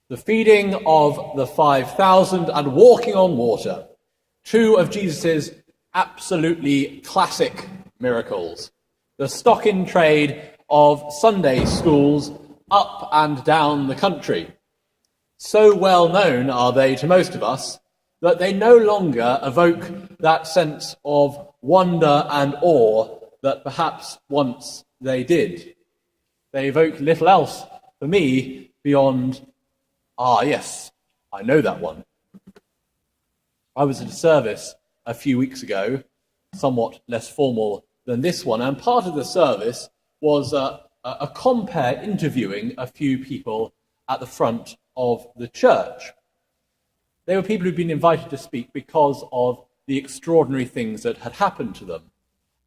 the feeding of the 5,000 and walking on water, two of Jesus' absolutely classic miracles. The stock-in-trade of Sunday schools up and down the country. So well known are they to most of us that they no longer evoke that sense of wonder and awe that perhaps once they did. They evoke little else for me beyond, yes, I know that one. I was at a service a few weeks ago, somewhat less formal than this one, and part of the service was a compere interviewing a few people at the front of the church. They were people who'd been invited to speak because of the extraordinary things that had happened to them.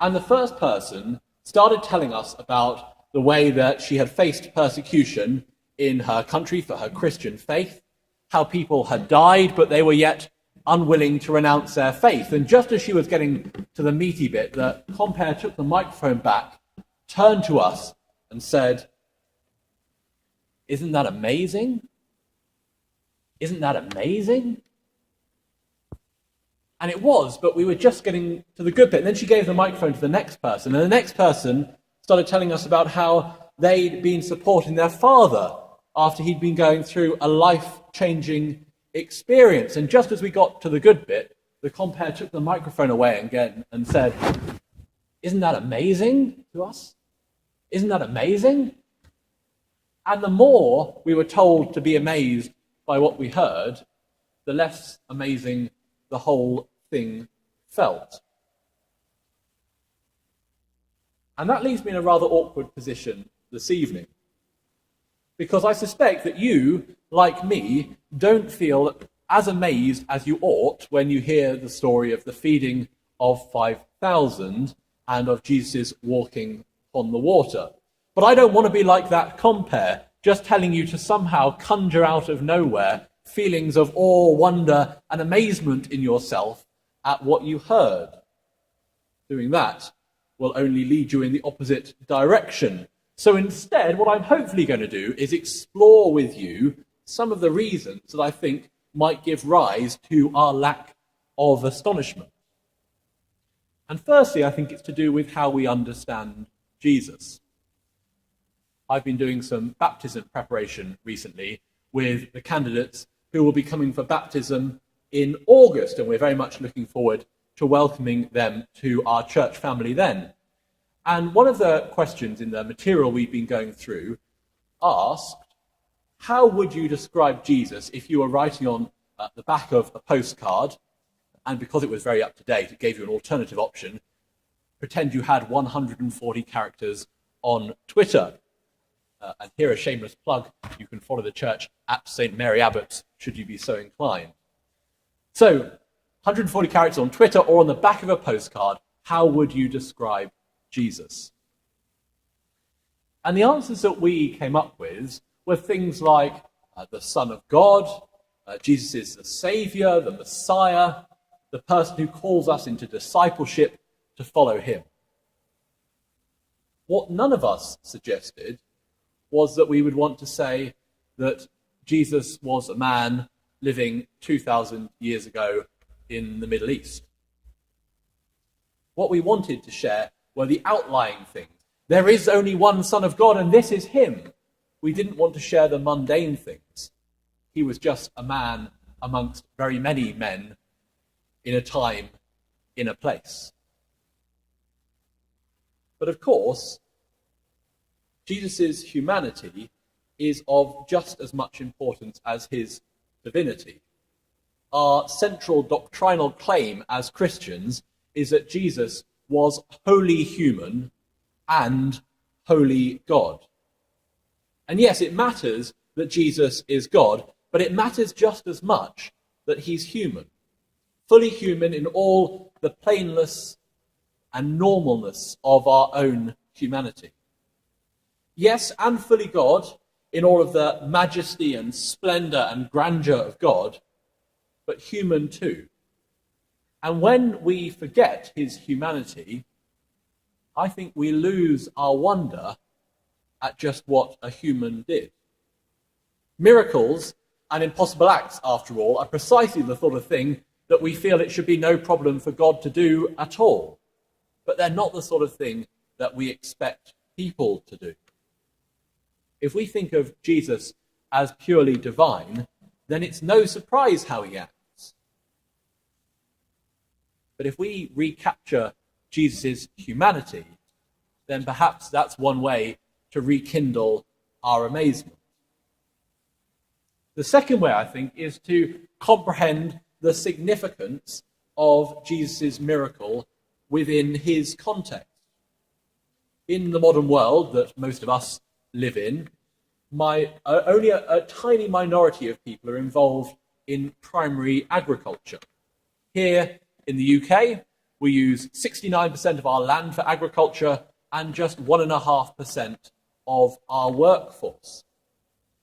And the first person started telling us about the way that she had faced persecution in her country for her Christian faith, how people had died, but they were yet unwilling to renounce their faith. And just as she was getting to the meaty bit, the compere took the microphone back, turned to us and said, "Isn't that amazing? Isn't that amazing?" And it was, but we were just getting to the good bit. And then she gave the microphone to the next person, and the next person started telling us about how they'd been supporting their father after he'd been going through a life-changing experience. And just as we got to the good bit, the compere took the microphone away again and said, "Isn't that amazing to us? Isn't that amazing?" And the more we were told to be amazed by what we heard, the less amazing the whole thing felt. And that leaves me in a rather awkward position this evening, because I suspect that you, like me, don't feel as amazed as you ought when you hear the story of the feeding of 5,000 and of Jesus walking on the water. But I don't want to be like that compere, just telling you to somehow conjure out of nowhere feelings of awe, wonder, and amazement in yourself at what you heard. Doing that will only lead you in the opposite direction. So instead, what I'm hopefully going to do is explore with you some of the reasons that I think might give rise to our lack of astonishment. And firstly, I think it's to do with how we understand Jesus. I've been doing some baptism preparation recently with the candidates who will be coming for baptism in August, and we're very much looking forward to welcoming them to our church family then. And one of the questions in the material we've been going through asked, how would you describe Jesus if you were writing on the back of a postcard, and because it was very up to date, it gave you an alternative option, pretend you had 140 characters on Twitter. And here a shameless plug, you can follow the church at St. Mary Abbot, should you be so inclined. So, 140 characters on Twitter or on the back of a postcard, how would you describe Jesus? And the answers that we came up with were things like the Son of God, Jesus is the Saviour, the Messiah, the person who calls us into discipleship to follow him. What none of us suggested was that we would want to say that Jesus was a man living 2,000 years ago in the Middle East. What we wanted to share were the outlying things. There is only one Son of God, and this is him. We didn't want to share the mundane things. He was just a man amongst very many men in a time, in a place. But of course, Jesus' humanity is of just as much importance as his divinity. Our central doctrinal claim as Christians is that Jesus was wholly human and wholly God. And yes, it matters that Jesus is God, but it matters just as much that he's human. Fully human in all the plainness and normalness of our own humanity. Yes, and fully God in all of the majesty and splendor and grandeur of God, but human too. And when we forget his humanity, I think we lose our wonder at just what a human did. Miracles and impossible acts, after all, are precisely the sort of thing that we feel it should be no problem for God to do at all. But they're not the sort of thing that we expect people to do. If we think of Jesus as purely divine, then it's no surprise how he acts. But if we recapture Jesus' humanity, then perhaps that's one way to rekindle our amazement. The second way, I think, is to comprehend the significance of Jesus' miracle within his context. In the modern world that most of us live in, only a tiny minority of people are involved in primary agriculture. Here in the UK, we use 69% of our land for agriculture and just 1.5% of our workforce.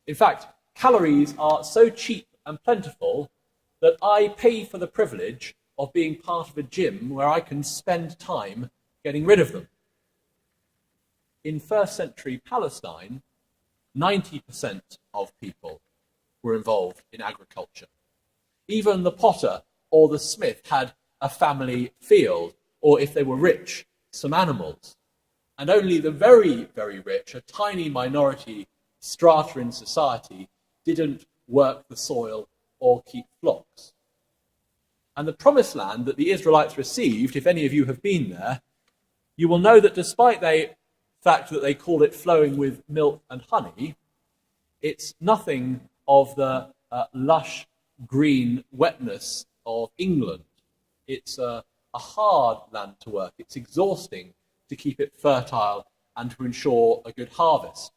In fact, calories are so cheap and plentiful that I pay for the privilege of being part of a gym where I can spend time getting rid of them. In first century Palestine, 90% of people were involved in agriculture. Even the potter or the smith had a family field, or if they were rich, some animals. And only the very, very rich, a tiny minority strata in society, didn't work the soil or keep flocks. And the promised land that the Israelites received, if any of you have been there, you will know that despite the fact that they call it flowing with milk and honey, it's nothing of the lush green wetness of England. It's a hard land to work. It's exhausting to keep it fertile and to ensure a good harvest.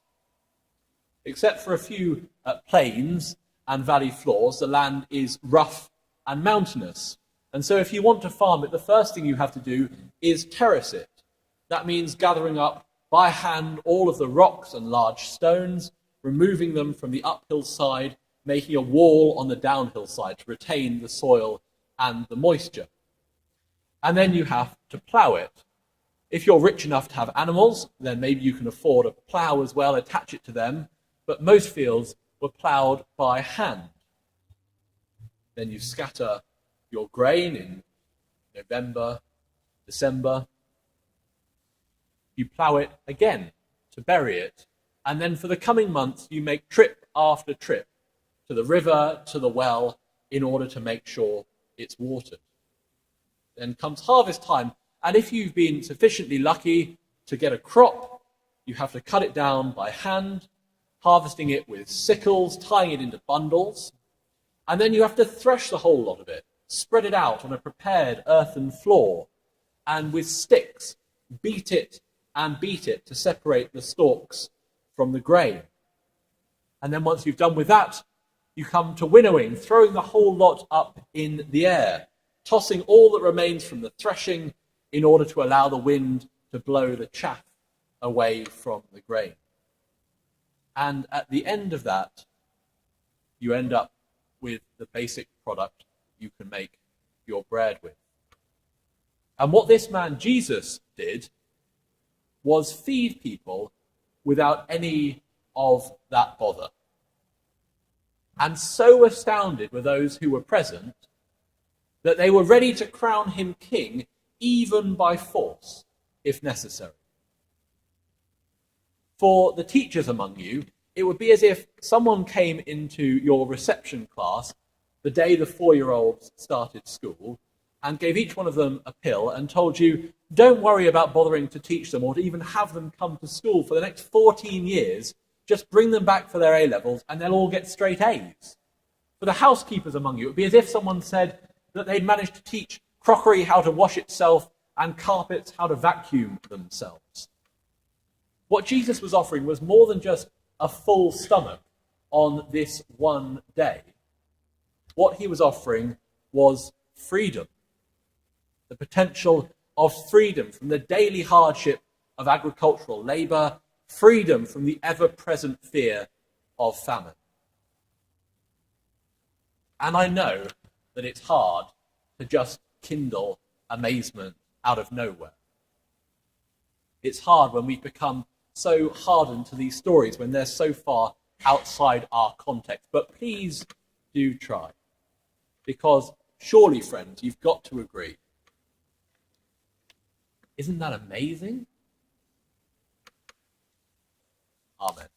Except for a few plains and valley floors, the land is rough and mountainous. And so if you want to farm it, the first thing you have to do is terrace it. That means gathering up by hand all of the rocks and large stones, removing them from the uphill side, making a wall on the downhill side to retain the soil and the moisture. And then you have to plough it. If you're rich enough to have animals, then maybe you can afford a plough as well, attach it to them. But most fields were ploughed by hand. Then you scatter your grain in November, December. You plough it again to bury it. And then for the coming months, you make trip after trip to the river, to the well, in order to make sure it's watered. Then comes harvest time. And if you've been sufficiently lucky to get a crop, you have to cut it down by hand, harvesting it with sickles, tying it into bundles. And then you have to thresh the whole lot of it, spread it out on a prepared earthen floor, and with sticks, beat it and beat it to separate the stalks from the grain. And then once you've done with that, you come to winnowing, throwing the whole lot up in the air, tossing all that remains from the threshing in order to allow the wind to blow the chaff away from the grain. And at the end of that, you end up with the basic product you can make your bread with. And what this man Jesus did was feed people without any of that bother. And so astounded were those who were present that they were ready to crown him king even by force, if necessary. For the teachers among you, it would be as if someone came into your reception class the day the 4-year-olds started school and gave each one of them a pill and told you, don't worry about bothering to teach them or to even have them come to school for the next 14 years, just bring them back for their A-levels and they'll all get straight A's. For the housekeepers among you, it would be as if someone said that they'd managed to teach crockery how to wash itself and carpets how to vacuum themselves. What Jesus was offering was more than just a full stomach on this one day. What he was offering was freedom, the potential of freedom from the daily hardship of agricultural labour, freedom from the ever-present fear of famine. And I know that it's hard to just kindle amazement out of nowhere. It's hard when we've become so hardened to these stories, when they're so far outside our context. But please do try. Because surely, friends, you've got to agree. Isn't that amazing? Amen.